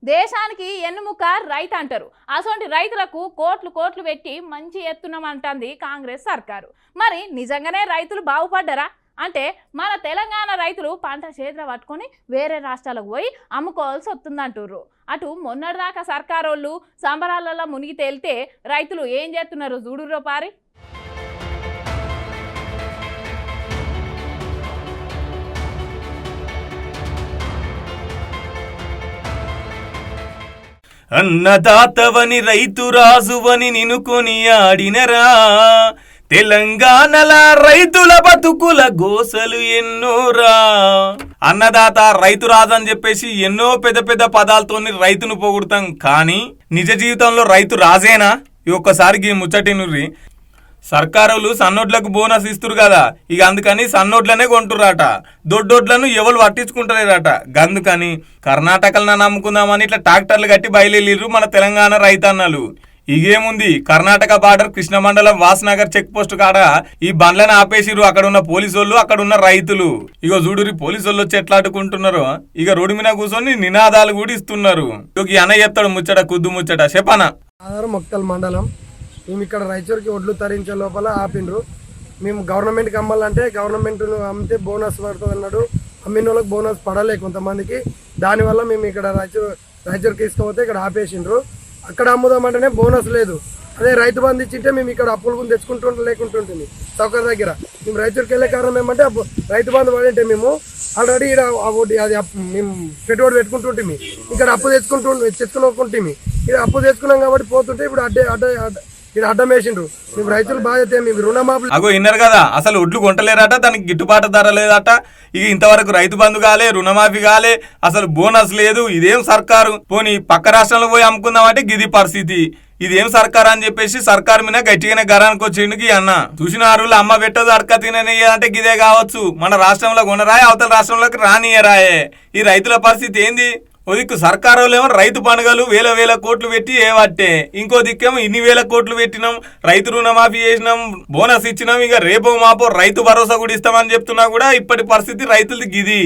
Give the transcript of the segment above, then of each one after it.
దేశానికి ఎన్నుముక రైతు అంటారు. అసొంటి రైతులకు కోట్లు కోట్లు పెట్టి మంచి ఎత్తున్నామంటుంది కాంగ్రెస్ సర్కారు. మరి నిజంగానే రైతులు బాగుపడ్డారా అంటే మన తెలంగాణ రైతులు పంట చేతుల పట్టుకొని వేరే రాష్ట్రాలకు పోయి అమ్ముకోవాల్సి వస్తుందంటారు. అటు మొన్నటిదాకా సర్కారోళ్ళు సంబరాలలో మునిగి తేలితే రైతులు ఏం చేస్తున్నారు చూడురో పారి. అన్నదాతవని రైతు రాజువని నిన్ను కొనియాడినరా, తెలంగాణల రైతుల బతుకుల గోసలు ఎన్నోరా. అన్నదాత రైతు రాజు అని చెప్పేసి ఎన్నో పెద్ద పెద్ద పదాలతోని రైతును పొగుడుతాం, కానీ నిజ జీవితంలో రైతు రాజేనా? ఈ ఒక్కసారికి ముచ్చటినుర్రి. సర్కారులు సన్నోట్లకు బోనస్ ఇస్తురు కదా, ఇక అందుకని సన్నోట్లనే కొంటుర్రట. దొడ్డోట్లను ఎవరు పట్టించుకుంటలేరట. అందుకని కర్ణాటకలను నమ్ముకుందామని ఇట్లా ట్రాక్టర్లు కట్టి బయలుదేరిర్రు మన తెలంగాణ రైతన్నలు. ఇగేముంది, కర్ణాటక బార్డర్ కృష్ణమండలం వాస్నగర్ చెక్ పోస్ట్ కాడ ఈ బండ్లను ఆపేసిరు. అక్కడ ఉన్న పోలీసోళ్ళు, అక్కడ ఉన్న రైతులు. ఇగో చూడురి పోలీసోళ్ళు వచ్చి ఎట్లా అడ్డుకుంటున్నారు. ఇక రోడ్డు మీద కూర్చొని నినాదాలు కూడా ఇస్తున్నారు. ఈ అన్న చెప్తాడు ముచ్చట, కుద్దు ముచ్చట చెప్పనా. మొక్తల్ మండలం మేము ఇక్కడ రైతులకి ఒడ్లు తరించే లోపల ఆపిండ్రు. మేము గవర్నమెంట్కి అమ్మాలంటే గవర్నమెంట్ అమ్మితే బోనస్ పడుతుంది అన్నాడు. అమ్మిన వాళ్ళకి బోనస్ పడలే కొంతమందికి. దానివల్ల మేము ఇక్కడ రైతులకి తీసుకుపోతే ఇక్కడ ఆపేసిండ్రు. అక్కడ అమ్ముదామంటేనే బోనస్ లేదు. అదే రైతు బంధు ఇచ్చింటే మేము ఇక్కడ అప్పులు కూడా తెచ్చుకుంటూ లేకుంటుంటుంది సౌకర్య దగ్గర. మేము రైతులకు వెళ్ళే కారణం ఏమంటే రైతు బంధు పడింటే మేము ఆల్రెడీ ఇక్కడ అది మేము పెట్టుబడి పెట్టుకుంటుంటే ఇక్కడ అప్పు తెచ్చుకోకుంటే ఇక్కడ అప్పు తెచ్చుకున్నాం కాబట్టి పోతుంటే ఇప్పుడు అడ్డం వేసిండ్రు. మేము రైతులు బాధ్యత మేము రుణమాఫీ. అగో విన్నారు కదా, అసలు ఒడ్లు కొంటలేరట, దానికి గిట్టుబాటు ధర లేదట. ఇక ఇంతవరకు రైతు బంధు కాలే, రుణమాఫీ కాలే, అసలు బోనస్ లేదు. ఇదేం సర్కారు? పోనీ పక్క రాష్ట్రంలో పోయి అమ్ముకుందామంటే గిది పరిస్థితి. ఇదేం సర్కారు అని చెప్పేసి సర్కారు మీద గట్టిగానే గరానికి వచ్చిండుకి అన్న. చూసిన అరువులు అమ్మ పెట్టదు అడక తిననియ్యాలంటే గిదే కావచ్చు. మన రాష్ట్రంలో కొనరాయే, అవతల రాష్ట్రంలోకి రానియరాయే. ఈ రైతుల పరిస్థితి ఏంది? ఓ దిక్కు సర్కారు ఏమో రైతు పండుగలు వేల కోట్లు పెట్టి ఏవట్టే, ఇంకో దిక్కేమో ఇన్ని వేల కోట్లు పెట్టినాం, రైతు రుణమాఫీ చేసినాం, బోనస్ ఇచ్చినాం, ఇక రేపో మాపో రైతు భరోసా కూడా ఇస్తామని చెప్తున్నా కూడా ఇప్పటి పరిస్థితి రైతులది గిది.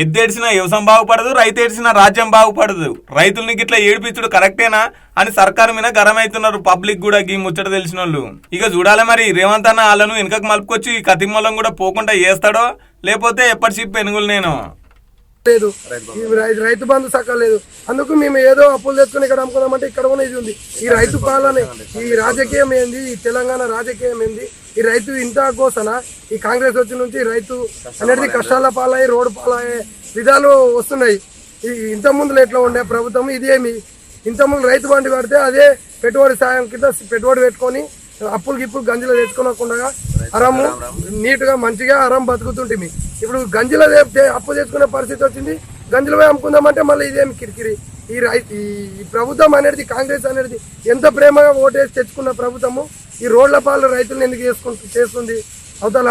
ఎద్దేడ్చినా వ్యవసాయం బాగుపడదు, రైతు ఏడ్చినా రాజ్యం బాగుపడదు. రైతుల్ని గిట్లా ఏడిపించుడు కరెక్టేనా అని సర్కారు మీద గరమవుతున్నారు పబ్లిక్ కూడా. గీ ముచ్చట తెలిసిన వాళ్ళు ఇక చూడాలి మరి. రేవంత్ అన్న వాళ్ళను వెనకకు మలుపుకొచ్చి కతిమూలం కూడా పోకుండా చేస్తాడో, లేకపోతే ఎప్పటి చెప్పి పెనుగులు నేను లేదు. రైతు బంధు సక్కలేదు. అందుకు మేము ఏదో అప్పులు తెచ్చుకుని ఇక్కడ అమ్ముకున్నామంటే ఇక్కడ కూడా ఇది ఉంది. ఈ రైతు పాలన, ఈ రాజకీయం ఏంది, ఈ తెలంగాణ రాజకీయం ఏంది, ఈ రైతు ఇంత కోసన ఈ కాంగ్రెస్ వచ్చి నుంచి రైతు అనేది కష్టాల పాలయ్యి రోడ్డు పాలయ్యే విధాలు వస్తున్నాయి. ఇంత ముందులో ఎట్లా ఉండే ప్రభుత్వం ఇదేమి, ఇంత ముందు రైతు బండి పడితే అదే పెట్టుబడి సాయం కింద పెట్టుబడి పెట్టుకొని అప్పులు గిప్పులు గంజిలో తెచ్చుకోకుండా అరము నీట్గా మంచిగా అరం బతుకుతుంటే ఇప్పుడు గంజిలో అప్పు తెచ్చుకునే పరిస్థితి వచ్చింది. గంజిలో అమ్ముకుందామంటే మళ్ళీ ఇదేమి కిరికిరి. ఈ ప్రభుత్వం అనేది, కాంగ్రెస్ అనేది ఎంత ప్రేమగా ఓటేసి తెచ్చుకున్న ప్రభుత్వము ఈ రోడ్ల పాలు రైతులను ఎందుకు చేస్తుంది అవతల